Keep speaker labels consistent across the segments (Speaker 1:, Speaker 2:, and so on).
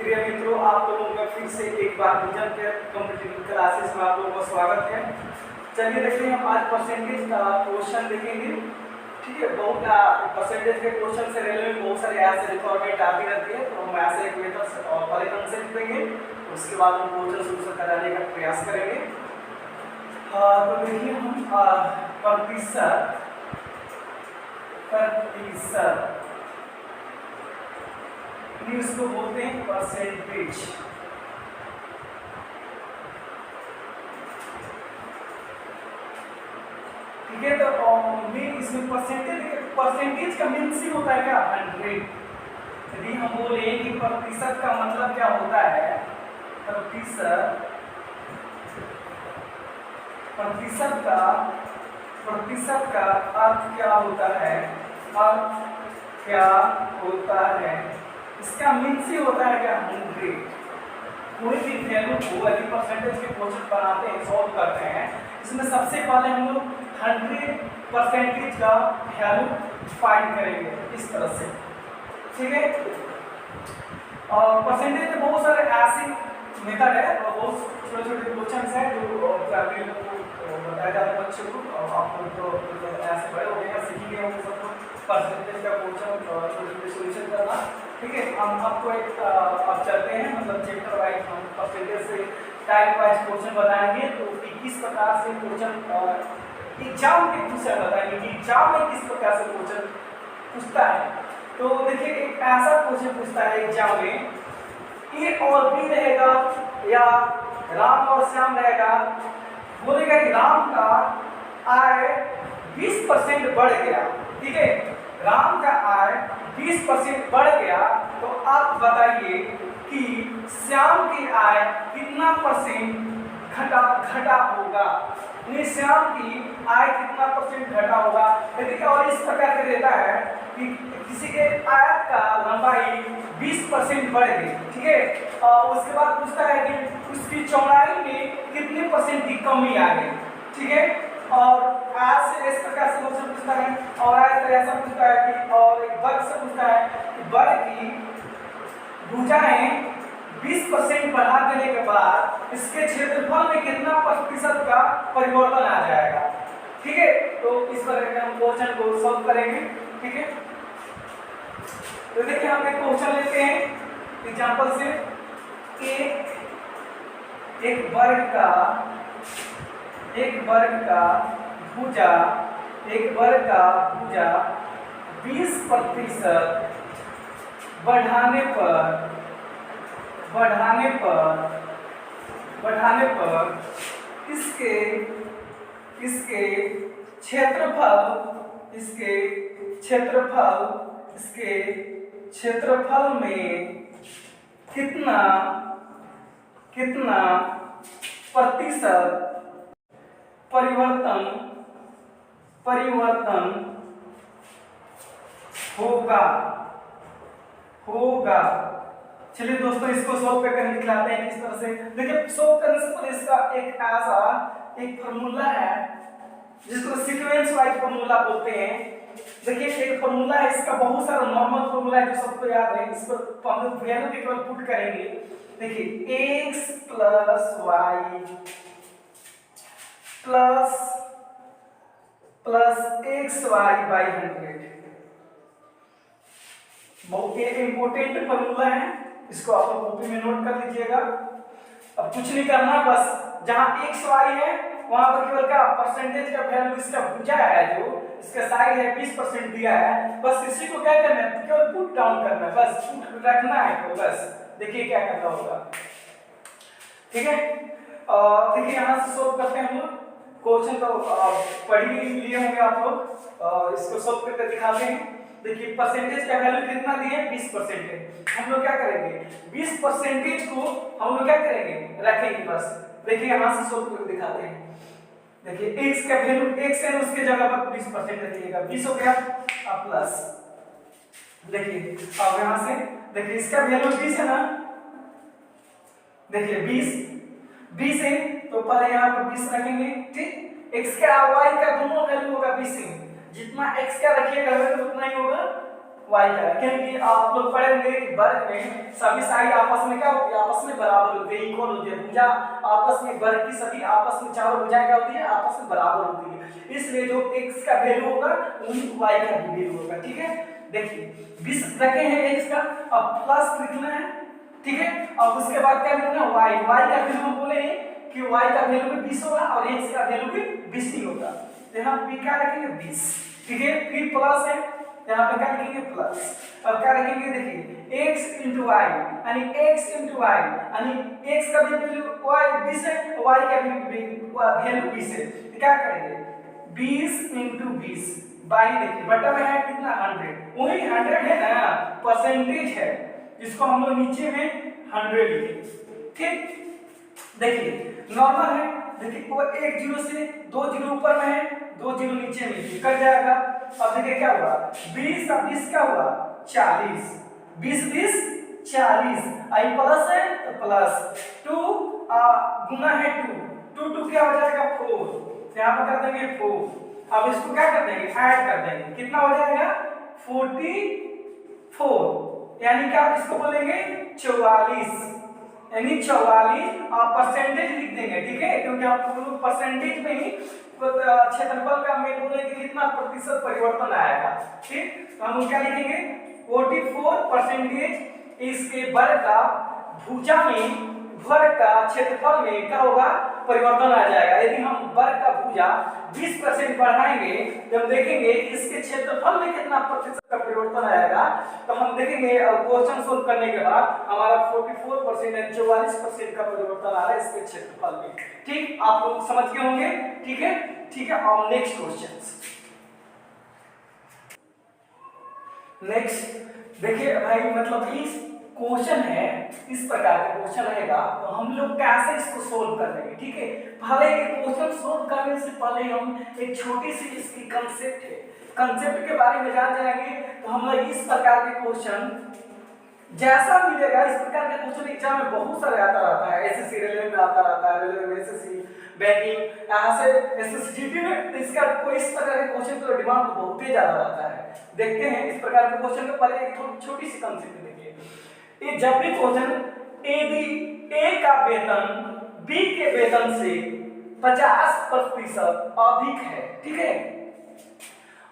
Speaker 1: प्रिय मित्रों, आप लोगों का फिर से एक बार विजन के कॉम्पिटिटिव क्लासेस में आप लोगों का स्वागत है। चलिए देखते हैं, हम आज परसेंटेज का क्वेश्चन देखेंगे। ठीक है, बहुत परसेंटेज के क्वेश्चन से रेलवे में बहुत सारे ऐसे फॉर्मेट आती रहती है, तो हम ऐसे एक मेथड और पहले कंसेप्ट देंगे, उसके बाद हम क्वेश्चन शुरू से कराने का प्रयास करेंगे। तो देखिए, हम प्रतिशत इसको बोलते हैं परसेंटेज। ठीक है, तो इसमें परसेंटेज का मीन सी होता है क्या? 100। यदि हम बोले कि प्रतिशत का मतलब क्या होता है, प्रतिशत का अर्थ क्या होता है, इसका मीन्स ही होता है क्या? 100। कोई भी वैल्यू को यदि परसेंटेज के क्वेश्चन बनाते हैं, सॉल्व करते हैं, इसमें सबसे पहले हम लोग 100% का वैल्यू फाइंड करेंगे इस तरह से। ठीक है, और परसेंटेज के बहुत सारे ऐसे मेथड है और बहुत छोटे-छोटे क्वेश्चन है जो आपके लोगों को बताया जाता है बच्चों को, और आप लोग तो ऐसे बड़े हो गए हैं, सीख गए होंगे सबको परसेंटेज का क्वेश्चन छोटे-छोटे सॉल्यूशन करना। ठीक है, हम आपको एक अब चलते हैं, मतलब चैप्टर वाइज हम परसेंटेज से टाइप वाइज क्वेश्चन बताएंगे, तो किस प्रकार से क्वेश्चन एग्जाम के क्वेश्चन बताएंगे कि एग्जाम में किस प्रकार से क्वेश्चन पूछता है। तो देखिए, एक ऐसा क्वेश्चन पूछता है एग्जाम में, ए और बी रहेगा या राम और श्याम रहेगा। बोलेगा कि राम का आय 20% बढ़ गया। ठीक है, राम का आय 20% बढ़ गया, तो आप बताइए कि श्याम की आय कितना परसेंट घटा होगा। श्याम की आय कितना परसेंट घटा होगा। यदि और इस प्रकार से देता है कि किसी के आयत का लंबाई 20% बढ़ गई। ठीक है, और उसके बाद पूछता है कि उसकी चौड़ाई में कितने परसेंट की कमी आ गई। ठीक है, और आज से इस प्रकार से क्वेश्चन पूछता है, और आज ऐसा पूछता है कि, और एक वर्ग से पूछता है कि वर्ग की भुजाएं 20% बढ़ा देने के बाद इसके क्षेत्रफल में कितना प्रतिशत का परिवर्तन आ जाएगा। ठीक है, तो इस प्रकार के हम क्वेश्चन को सॉल्व करेंगे। ठीक है, तो देखिए, हम एक क्वेश्चन लेते हैं एग्जांपल से। एक वर्ग का भुजा 20% बढ़ाने पर इसके क्षेत्रफल में कितना प्रतिशत परिवर्तन होगा। चलिए दोस्तों, इसको सॉल्व करके दिखलाते हैं किस तरह से। देखिए, सॉल्व करने से पहले इसका एक फार्मूला है जिसको सीक्वेंस वाइज फार्मूला बोलते हैं। देखिए, एक फार्मूला है, इसका बहुत सारा नॉर्मल फार्मूला है जो सबको याद है। इस पर हम लोग वैल्यू के केवल पुट करेंगे। देखिए, x + y प्लस xy/100 बहुत ही इंपॉर्टेंट फार्मूला है, इसको आप लोग कॉपी में नोट कर लीजिएगा। अब कुछ नहीं करना, बस जहां x y है वहां पर केवल क्या परसेंटेज का वैल्यू इसका भुजा है, जो इसका साइड है 20% दिया है, बस इसी को क्या करना है, केवल पुट डाउन करना है, बस पुट रखना है। तो बस देखिए क्या करना होगा। ठीक है, देखिए यहां से सॉल्व करते हैं हम लोग क्वेश्चन। तो पढ़ ही लिए होंगे आप लोग, इसको सॉल्व करके दिखाते हैं। देखिए, परसेंटेज का वैल्यू कितना दिया है? 20% है। हम लोग क्या करेंगे, 20% को हम लोग क्या करेंगे, रखेंगे बस। देखिए, यहां से सॉल्व करके दिखाते हैं। देखिए, x का वैल्यू x है, उसके जगह पर 20% रखिएगा, 20 हो गया, अब प्लस। देखिए, अब यहां से देखिए इसका वैल्यू 20 है ना। देखिए 20 है, तो पहले यहाँ पर 20 रखेंगे। ठीक, x का और y का दोनों वैल्यू होगा 20 है। जितना x का रखिएगा वैल्यू उतना ही होगा y का है, क्योंकि आप लोग पढ़े होंगे कि वर्ग में सभी साइड आपस में क्या होती है, आपस में बराबर होती है, इक्वल होती है। भुजा आपस में, वर्ग की सभी आपस में चारों भुजाएं क्या होती है, आपस में बराबर होती है। इसलिए जो x का वैल्यू होगा वही y का भी वैल्यू होगा। ठीक है, देखिए 20 रखे हैं x का, अब प्लस लिखना है। ठीक है, अब उसके बाद क्या लिखना है, y का वैल्यू हम बोले कि y का वैल्यू भी 20 होगा और x का वैल्यू भी 20 ही होगा। तो यहाँ p क्या रखेंगे 20। ठीक है, फिर प्लस है, यहाँ पे क्या लिखेंगे प्लस। अब क्या लिखेंगे, देखिए x into y यानी x into y यानी x का भी वैल्यू y 20 है, y का भी वैल्यू 20 है। तो क्या करेंगे 20 into 20 बाई, देखिए बटा में है कितना 100, वही 100 है ना, परसेंटेज है, जिसको हम लोग नीचे में 100 लिखे। ठीक, देखिए नॉर्मल है, देखिए वो एक जीरो से दो जीरो ऊपर में है, दो जीरो नीचे में कट जाएगा। अब देखिए क्या हुआ, 20 का 20 क्या हुआ 40, 20 20 40, आई प्लस है तो प्लस 2 गुना है 2 2 क्या हो जाएगा 4, यहाँ पर कर देंगे 4। अब इसको क्या कर देंगे, ऐड कर देंगे, कितना हो जाएगा 44, यानी क्या इसको बोलेंगे 44, यानी 44 परसेंटेज लिख देंगे। ठीक है, क्योंकि आप लोग परसेंटेज में ही क्षेत्रफल का मैं बोलेंगे कितना प्रतिशत परिवर्तन आएगा। ठीक, तो हम क्या लिखेंगे 44% इसके वर्ग का भुजा में, वर्ग का क्षेत्रफल में क्या होगा परिवर्तन आ जाएगा। यदि हम वर्ग का भुजा 20% बढ़ाएंगे तो हम देखेंगे कि इसके क्षेत्रफल में कितना प्रतिशत का परिवर्तन आएगा। तो हम देखेंगे क्वेश्चन सोल्व करने के बाद हमारा 44% यानी 44% का परिवर्तन आ रहा है इसके क्षेत्रफल में। ठीक, आप लोग समझ गए होंगे। ठीक है, ठीक है, और नेक्स्ट क्वेश्चन, नेक्स्ट देखिए भाई, मतलब इस क्वेश्चन है, इस प्रकार का क्वेश्चन रहेगा तो हम लोग कैसे इसको सोल्व कर लेंगे। ठीक है, पहले ये क्वेश्चन सोल्व करने से पहले हम एक छोटी सी इसकी कंसेप्ट है, कंसेप्ट के बारे में जान जाएंगे। तो हम लोग इस प्रकार के क्वेश्चन जैसा मिलेगा, इस प्रकार के क्वेश्चन एग्जाम में बहुत सारे आता रहता है, एसएससी रेलवे में आता रहता है, रेलवे में एसएससी बैंकिंग, यहाँ से एसएसजीडी में इसका कोई इस प्रकार के क्वेश्चन का डिमांड तो बहुत ही ज्यादा रहता है। देखते हैं इस प्रकार के क्वेश्चन के पहले एक छोटी सी कंसेप्ट देखिए, ये जब भी क्वेश्चन यदि ए का वेतन बी के वेतन से 50% अधिक है, ठीक है,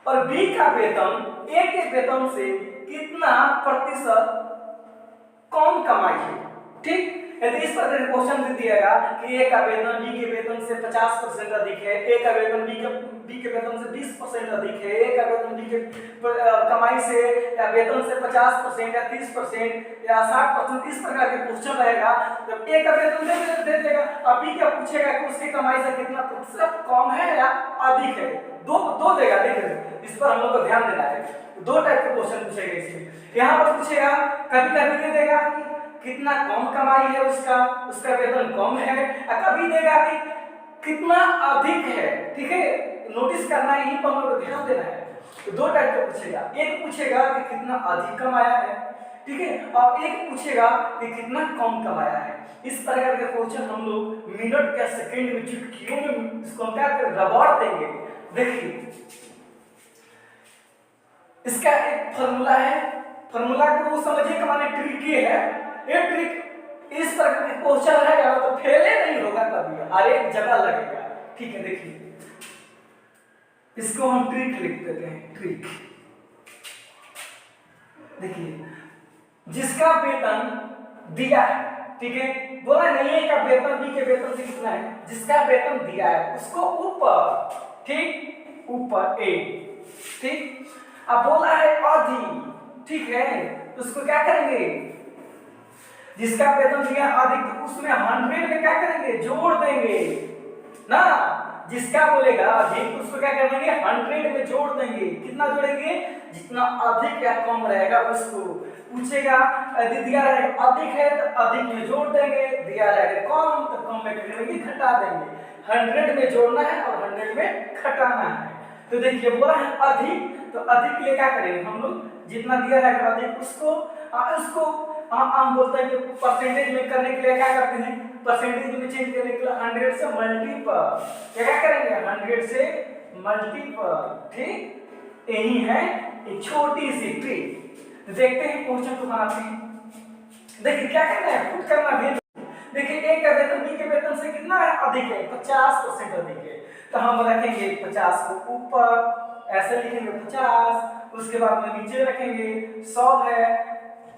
Speaker 1: और बी का वेतन ए के वेतन से कितना प्रतिशत कम कमाई है। ठीक, यदि इस प्रकार का क्वेश्चन दे दिएगा कि ए का वेतन बी के वेतन से 50% अधिक है, ए का वेतन बी के वेतन से 20% अधिक है, ए का वेतन बी के कमाई से या वेतन से 50% या 30% या 60%, इस प्रकार के क्वेश्चन रहेगा। जब ए का वेतन दे देगा, अब बी क्या पूछेगा कि उसकी कमाई से कितना प्रतिशत कम है या अधिक है, दो देगा। देखिए इस पर हम लोग को ध्यान देना है, दो टाइप के क्वेश्चन पूछेगा इसमें। यहाँ पर पूछेगा, कभी कभी दे देगा कि कितना कम कमाई है उसका वेतन कम है, और कभी देगा कि कितना अधिक है। ठीक है, नोटिस करना है, यही पर हम लोग को ध्यान देना है। तो दो टाइप का पूछेगा, एक पूछेगा कि कितना अधिक कमाया है, ठीक है, और एक पूछेगा कि कितना कम कमाया है। इस प्रकार के क्वेश्चन हम लोग मिनट या सेकंड में, चुटकियों में इसको क्या रगड़ देंगे। देखिए इसका एक फॉर्मूला है, फॉर्मूला को समझिए कि माने ट्रिक ये है, ये ट्रिक इस प्रकार के क्वेश्चन रहेगा तो फेले नहीं होगा कभी, हर एक जगह लगेगा। ठीक है, देखिए इसको हम ट्रिक लिख देते हैं, ट्रिक। देखिए जिसका वेतन दिया है, ठीक है, बोला नहीं है का वेतन बी के वेतन से कितना है, जिसका वेतन दिया है उसको ऊपर, ठीक, ऊपर ए, ठीक। अब बोला है अधिक, ठीक है, तो उसको क्या करेंगे, जिसका वेतन दिया अधिक तो उसमें 100 में क्या करेंगे, जोड़ देंगे ना। जिसका बोलेगा अधिक उसको क्या कर देंगे, 100 में जोड़ देंगे। कितना जोड़ेंगे, जितना अधिक या कम रहेगा उसको पूछेगा। यदि दिया रहेगा अधिक है तो अधिक में जोड़ देंगे, दिया रहेगा कम तो कम में करेंगे, घटा देंगे। 100 में जोड़ना है और 100 में घटाना है। तो देखिए बोला है अधिक, तो अधिक के लिए क्या करेंगे हम लोग, जितना दिया रहेगा अधिक उसको हम बोलते हैं कि परसेंटेज में करने के लिए क्या करते हैं, परसेंटेज में चेंज करने के लिए 100 से मल्टीपल क्या करेंगे, 100 से मल्टीपल। ठीक, यही है एक छोटी सी ट्रिक। देखते हैं क्वेश्चन को बनाते हैं। देखिए क्या करना है, पुट करना है। देखिए ए का वेतन बी के वेतन से कितना है, अधिक है, 50% अधिक है। तो हम रखेंगे 50 को ऊपर, ऐसे लिखेंगे 50, उसके बाद में नीचे रखेंगे 100 है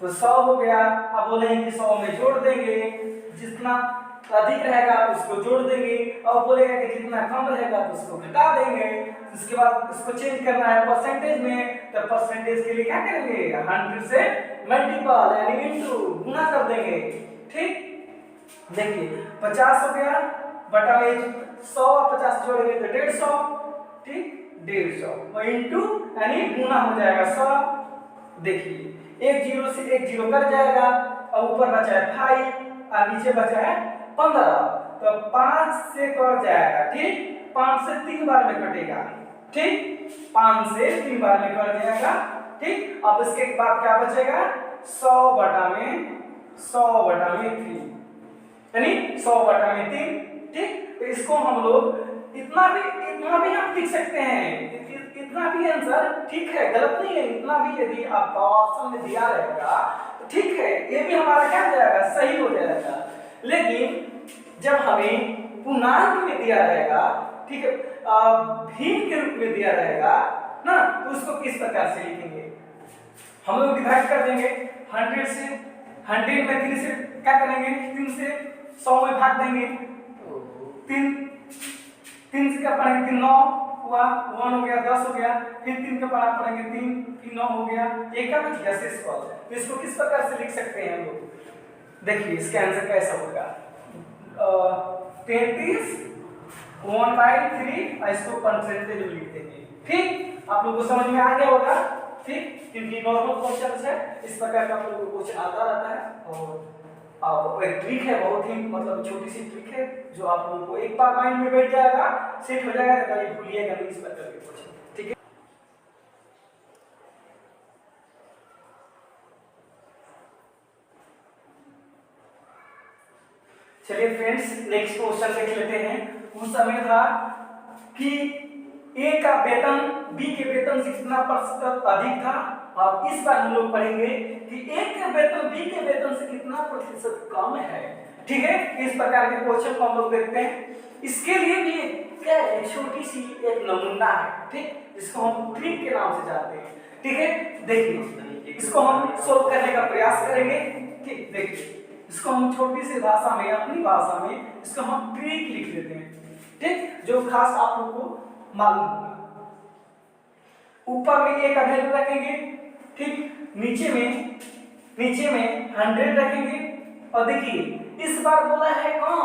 Speaker 1: तो 100 हो गया। अब बोलेंगे कि 100 में जोड़ देंगे, जितना अधिक रहेगा उसको जोड़ देंगे, और बोलेगा कि जितना कम रहेगा तो उसको घटा देंगे। उसके बाद इसको चेंज करना है परसेंटेज में, तो परसेंटेज के लिए क्या करेंगे, 100 से मल्टीपल यानी इनटू गुना कर देंगे। ठीक, देखिए 50 हो गया बटा में 100 और 50 जोड़ेंगे तो 150। ठीक, 150 और इनटू यानी गुना हो जाएगा 100। देखिए एक जीरो से एक जीरो कट जाएगा, और ऊपर बचा है 5 और नीचे बचा है 15, तो 5 से कट जाएगा। ठीक, 5 से 3 बार में कटेगा। ठीक, 5 से 3 बार में कट जाएगा। ठीक, अब इसके बाद क्या बचेगा, 100 बटा में 3 यानी 100 बटा में 3। ठीक, तो इसको हम लोग इतना भी हम लिख सकते हैं, इतना भी आंसर ठीक है, गलत नहीं है। इतना भी यदि आपका ऑप्शन में दिया रहेगा तो ठीक है, ये भी हमारा क्या हो जाएगा, सही हो जाएगा। लेकिन जब हमें पूर्णांक में दिया रहेगा, ठीक है, भिन्न के रूप में दिया रहेगा ना, तो उसको किस प्रकार से लिखेंगे, हम लोग डिवाइड कर देंगे 100 से, 100 में 3 से क्या करेंगे, 3 से 100 में भाग देंगे, 3 से क्या पढ़ेंगे, 3 9 हुआ, 1 हो गया, 10 हो गया, फिर 3 का पढ़ा पढ़ेंगे, 3 9 हो गया, एक का बच गया शेषफल। तो इसको किस प्रकार से लिख सकते हैं हम लोग, देखिए इसका आंसर कैसा होगा, 33 1/3, इसको परसेंटेज में लिख देंगे। ठीक, आप लोगों को समझ में आ गया होगा। ठीक, क्योंकि नॉर्मल क्वेश्चन है, इस प्रकार का आप लोगों को क्वेश्चन आता रहता है। और एक ट्रिक है, बहुत ही मतलब छोटी सी ट्रिक है, जो आप लोगों को एक बार माइंड में बैठ जाएगा, सेट हो जाएगा, तो कभी भूलिएगा नहीं इस प्रकार के क्वेश्चन। ठीक है, चलिए फ्रेंड्स नेक्स्ट क्वेश्चन देख लेते हैं। उस समय था कि ए का वेतन बी के वेतन से कितना प्रतिशत अधिक था। अब इस बार हम लोग पढ़ेंगे कि ए का वेतन बी के वेतन से कितना प्रतिशत कम है। ठीक है, इस प्रकार के क्वेश्चन को हम लोग देखते हैं। इसके लिए भी क्या है, छोटी सी एक नमूना है। ठीक, इसको हम ट्रिक के नाम से जानते हैं। ठीक है, देखिए इसको हम सोल्व करने का प्रयास करेंगे। ठीक, देखिए इसको हम छोटी सी भाषा में, अपनी भाषा में इसको हम ट्रिक लिख देते हैं। ठीक, जो खास आप लोग को मालूम होगा। ऊपर में ए का वैल्यू रखेंगे, ठीक, नीचे में 100 रखेंगे, और देखिए इस बार बोला है कम।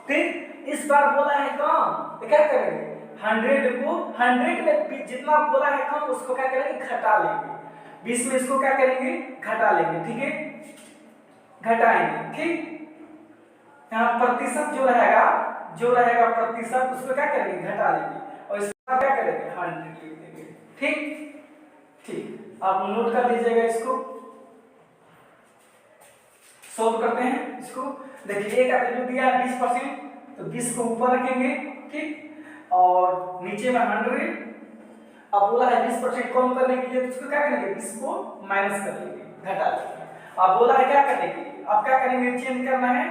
Speaker 1: ठीक, इस बार बोला है कम, तो क्या करेंगे, 100 में जितना बोला है कम उसको क्या करेंगे, घटा लेंगे। 20 में इसको क्या करेंगे, घटा लेंगे। ठीक है, घटाएंगे। ठीक, यहाँ प्रतिशत जो रहेगा प्रतिशत, उसको क्या करेंगे, घटा लेंगे, और इसका क्या करेंगे, 100 लिख देंगे। ठीक, ठीक, आप नोट कर लीजिएगा। इसको सोल्व करते हैं। इसको देखिए ए का वैल्यू दिया है 20%, तो 20 को ऊपर रखेंगे। ठीक, और नीचे में 100। अब बोला है 20% कम करने के लिए, तो इसको क्या करेंगे, 20 को माइनस कर लेंगे, घटा लेंगे। अब बोला है क्या करने के लिए, अब क्या करेंगे, चेंज करना है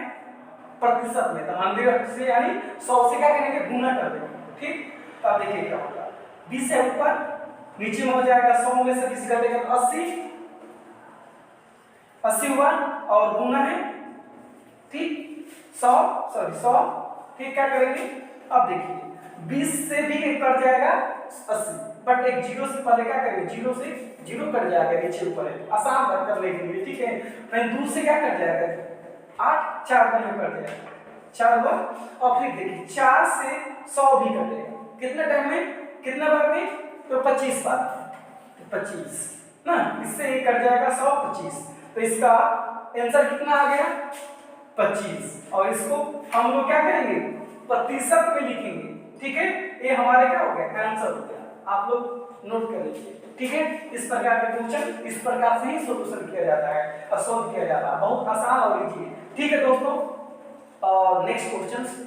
Speaker 1: प्रतिशत में, तो 100 से यानी 100 से क्या करेंगे, गुना कर देंगे। ठीक, तो अब देखिए क्या होगा, 20 है ऊपर, नीचे में हो जाएगा 100 में से 20 घटेगा तो 80 हुआ, और गुना है। ठीक, 100। ठीक, क्या करेंगे, अब देखिए 20 से भी एक कट जाएगा 80, बट एक जीरो से पहले क्या करेंगे, जीरो से जीरो कट जाएगा, नीचे ऊपर है, आसान बात कर लेंगे। ठीक है, फिर दूर से क्या कट जाएगा, 8 4 में कट जाएगा, 4 हुआ, और फिर देखिए 4 से 100 भी कटेगा, कितने टाइम में, कितने बार में, तो 25 बार, तो 25 ना, इससे ये कट जाएगा 100 25, तो इसका आंसर कितना आ गया, 25। और इसको हम लोग क्या करेंगे, प्रतिशत में लिखेंगे। ठीक है, ये हमारे क्या हो गया, आंसर हो गया। आप लोग नोट कर लीजिए। ठीक है, इस प्रकार के क्वेश्चन इस प्रकार से ही सॉल्यूशन किया जाता है और सॉल्व किया जाता है, बहुत आसान और इजी। ठीक है दोस्तों, नेक्स्ट क्वेश्चन।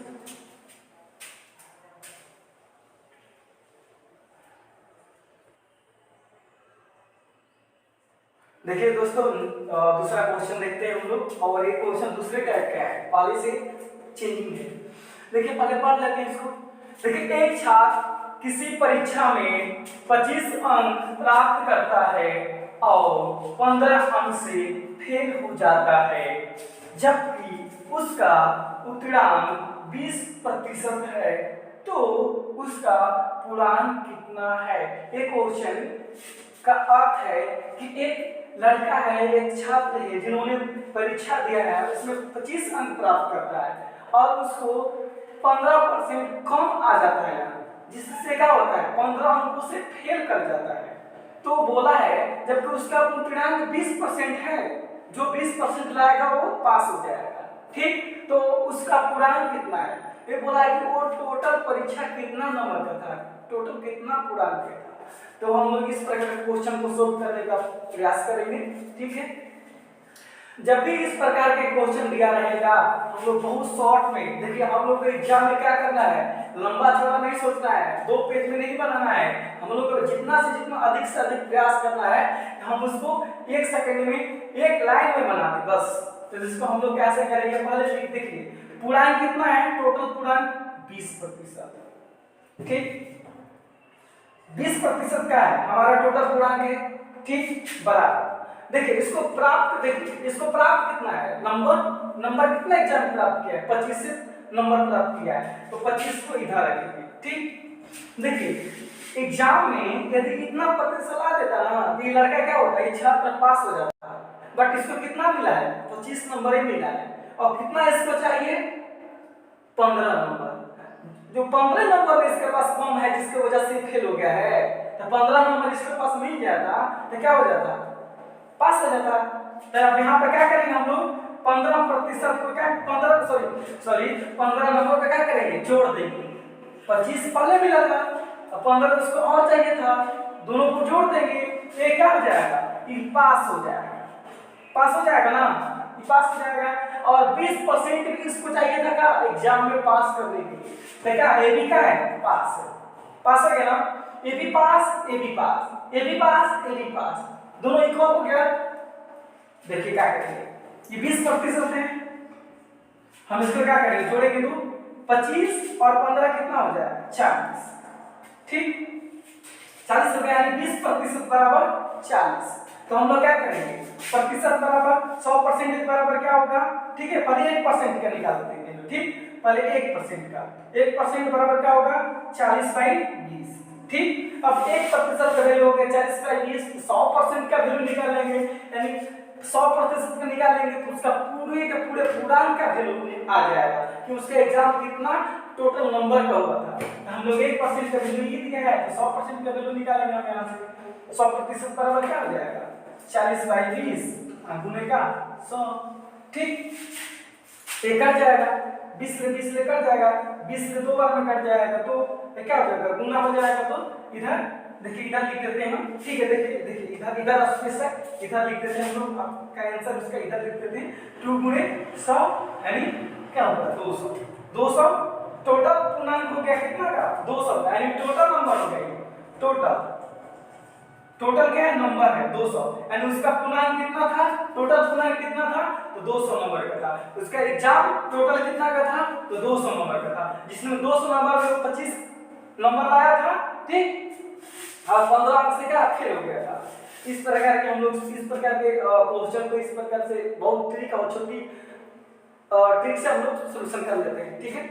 Speaker 1: देखिए दोस्तों, दूसरा क्वेश्चन देखते हैं हम लोग, और ये क्वेश्चन दूसरे टाइप का है, पहले से चेंजिंग है। देखिए पहले पढ़ लेते हैं इसको। देखिए एक छात्र किसी परीक्षा में 25 अंक प्राप्त करता है और 15 अंक से फेल हो जाता है, जबकि उसका उत्तीर्णांक 20% है, तो उसका पूर्णांक कितना है। एक क्वेश्चन का अर्थ है कि एक लड़का है, एक छात्र है जिन्होंने परीक्षा दिया है, उसमें 25 अंक प्राप्त करता है और उसको 15% कम आ जाता है, जिससे क्या होता है 15 अंकों से फेल कर जाता है। तो बोला है जबकि उसका पूर्णांक 20% है, जो 20% लाएगा वो पास हो जाएगा। ठीक, तो उसका पूर्णांक कितना है, ये बोला है कि वो टोटल परीक्षा कितना नंबर का था, टोटल कितना पूर्णांक का था। तो हम लोग इस प्रकार के क्वेश्चन को सोल्व करने का प्रयास करेंगे। ठीक है, जब भी इस प्रकार के क्वेश्चन दिया रहेगा हम लोग बहुत शॉर्ट में, देखिए हम लोग को एग्जाम में क्या करना है, लंबा चौड़ा नहीं सोचना है, 2 पेज में नहीं बनाना है, हम लोग को जितना से जितना अधिक से अधिक प्रयास करना है, हम उसको 1 सेकंड में एक लाइन में बना दे बस। तो इसको हम लोग कैसे करेंगे, पहले लिख देखिए पूर्णांक कितना है, टोटल पूर्णांक 20%। ठीक, 20% का है हमारा टोटल पूर्णांक है। ठीक, बराबर। देखिए इसको प्राप्त, देखिए इसको प्राप्त कितना है, नंबर कितना एग्जाम में प्राप्त किया है, 25 से नंबर प्राप्त किया है, तो 25 को इधर रखेंगे। ठीक, देखिए एग्जाम में यदि इतना प्रतिशत ला देता ना तो ये लड़का क्या होता है, ये छात्र पास हो जाता है, बट इसको कितना मिला है, 25 नंबर ही मिला है, और कितना इसको चाहिए 15 नंबर, जो 15 नंबर इसके पास कम है जिसकी वजह से फेल हो गया है, तो 15 नंबर इसके पास मिल जाता तो क्या हो जाता, पास हो जाता। तो अब यहाँ पे क्या करेंगे हम लोग, 15% को क्या 15 नंबर पे क्या करेंगे, जोड़ देंगे। 25 पहले मिला था, अब 15 उसको और चाहिए था, दोनों को जोड़ देंगे, ये क्या हो जाएगा, ये पास हो जाएगा, पास हो जाएगा ना, ये पास हो जाएगा। और 20% भी इसको चाहिए था का एग्जाम में पास करने के लिए, तो क्या ए बी का है, पास है, पास हो गया ना, A B pass, A B pass, A B pass, A B pass, दोनों इक्वल हो गया। देखिए क्या करेंगे, ये 20% है, हम इसको क्या करेंगे, जोड़ेंगे तो 25 और 15 कितना हो जाएगा, 40। ठीक, 40 हो गया, यानी 20% बराबर 40। तो हम लोग क्या करेंगे, प्रतिशत बराबर 100% बराबर क्या होगा, ठीक है, पहले 1% का निकाल देंगे। ठीक, पहले 1% का, 1% बराबर क्या होगा, 40/20। ठीक, अब 1% का वैल्यू हो गया 40/20, 100% का वैल्यू निकाल लेंगे, यानी 100% का निकालेंगे तो उसका पूरे के पूरे पूर्णांक का वैल्यू आ जाएगा कि उसका एग्जाम कितना टोटल नंबर का हुआ था। हम लोग 1% का वैल्यू लिख दिया है, तो 100% का वैल्यू निकालेंगे हम यहाँ से, 100% बराबर क्या हो जाएगा, 40/20 गुने का 100। ठीक, ये कट जाएगा, 20 से 20 ले कट जाएगा, 20 से 2 बार में कट जाएगा, तो क्या हो जाएगा, गुना हो जाएगा। तो इधर देखिए, इधर लिख देते हैं हम। ठीक है, देखिए देखिए इधर स्पेस है, इधर लिख देते हैं हम लोग, आपका आंसर उसका इधर लिख देते हैं, 2 गुणे 100 यानी क्या होगा, 200। 200 टोटल पूर्णांक हो गया कितना का, 200, यानी टोटल नंबर हो गया, टोटल क्या है, नंबर है 200, यानी उसका पूर्णांक कितना था, टोटल पूर्णांक कितना था, तो 200 नंबर का था। उसका एग्जाम टोटल कितना का था, तो 200 नंबर का था, जिसमें 200 नंबर में 25 नंबर लाया था। ठीक, और 15 अंक से क्या फेल हो गया था। इस प्रकार के हम लोग इस प्रकार के क्वेश्चन को इस प्रकार से बहुत ट्रिक और छोटी ट्रिक से हम लोग सॉल्यूशन कर लेते हैं। ठीक है।